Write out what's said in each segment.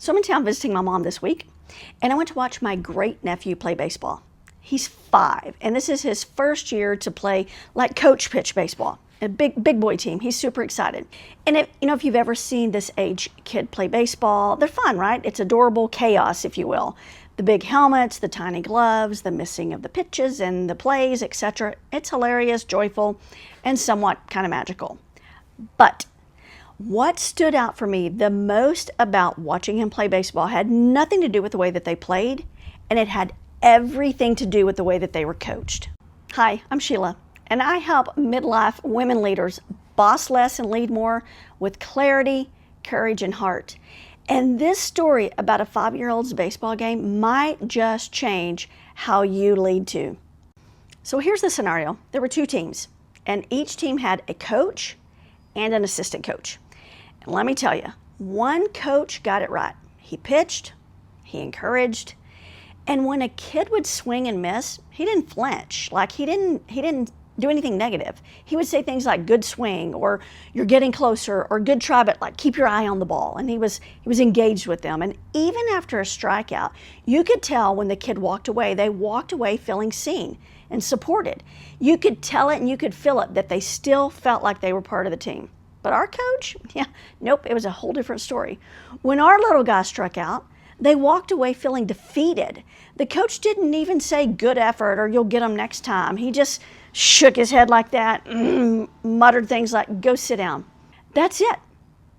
So I'm in town visiting my mom this week, and I went to watch my great-nephew play baseball. He's 5, and this is his first year to play like coach pitch baseball. A big boy team. He's super excited. And if you've ever seen this age kid play baseball, they're fun, right? It's adorable chaos, if you will. The big helmets, the tiny gloves, the missing of the pitches and the plays, etc. It's hilarious, joyful, and somewhat kind of magical. But what stood out for me the most about watching him play baseball had nothing to do with the way that they played, and it had everything to do with the way that they were coached. Hi, I'm Sheila, and I help midlife women leaders boss less and lead more with clarity, courage, and heart. And this story about a 5-year-old's baseball game might just change how you lead too. So here's the scenario. There were 2 teams, and each team had a coach and an assistant coach. And let me tell you, one coach got it right. He pitched, he encouraged, and when a kid would swing and miss, he didn't flinch. Like he didn't do anything negative. He would say things like good swing, or you're getting closer, or good try, but like keep your eye on the ball. And he was engaged with them. And even after a strikeout, you could tell when the kid walked away, they walked away feeling seen and supported. You could tell it and you could feel it that they still felt like they were part of the team. But our coach, nope, it was a whole different story. When our little guy struck out, they walked away feeling defeated. The coach didn't even say good effort or you'll get them next time. He just shook his head like that, muttered things like go sit down. That's it.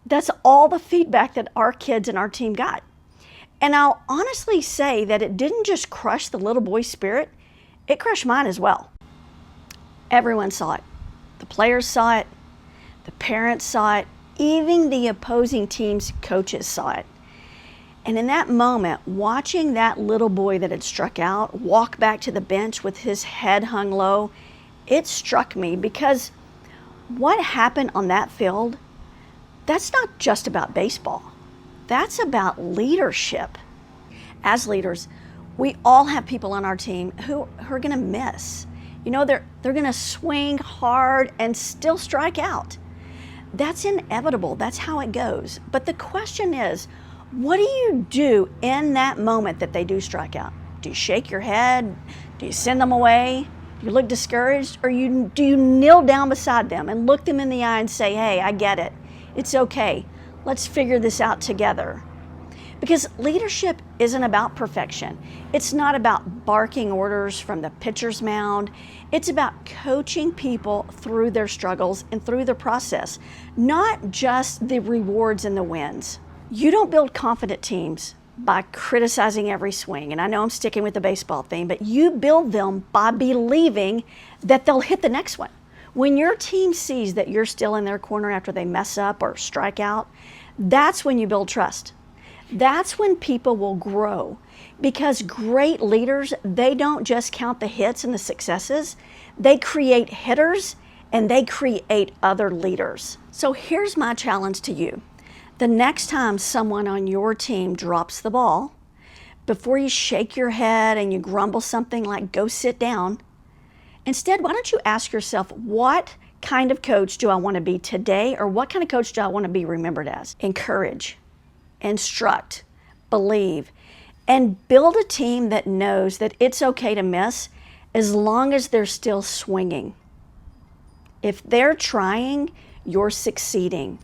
That's all the feedback that our kids and our team got. And I'll honestly say that it didn't just crush the little boy's spirit, it crushed mine as well. Everyone saw it. The players saw it. The parents saw it. Even the opposing team's coaches saw it. And in that moment, watching that little boy that had struck out walk back to the bench with his head hung low, it struck me because what happened on that field, that's not just about baseball. That's about leadership. As leaders, we all have people on our team who are going to miss. They're going to swing hard and still strike out. That's inevitable. That's how it goes. But the question is, what do you do in that moment that they do strike out? Do you shake your head? Do you send them away? Do you look discouraged? Or do you kneel down beside them and look them in the eye and say, hey, I get it. It's okay. Let's figure this out together. Because leadership isn't about perfection. It's not about barking orders from the pitcher's mound. It's about coaching people through their struggles and through the process, not just the rewards and the wins. You don't build confident teams by criticizing every swing. And I know I'm sticking with the baseball theme, but you build them by believing that they'll hit the next one. When your team sees that you're still in their corner after they mess up or strike out, that's when you build trust. That's when people will grow, because great leaders, they don't just count the hits and the successes. They create hitters and they create other leaders. So here's my challenge to you. The next time someone on your team drops the ball, before you shake your head and you grumble something like go sit down, instead, why don't you ask yourself, what kind of coach do I want to be today, or what kind of coach do I want to be remembered as? Encourage, instruct, believe, and build a team that knows that it's okay to miss as long as they're still swinging. If they're trying, you're succeeding.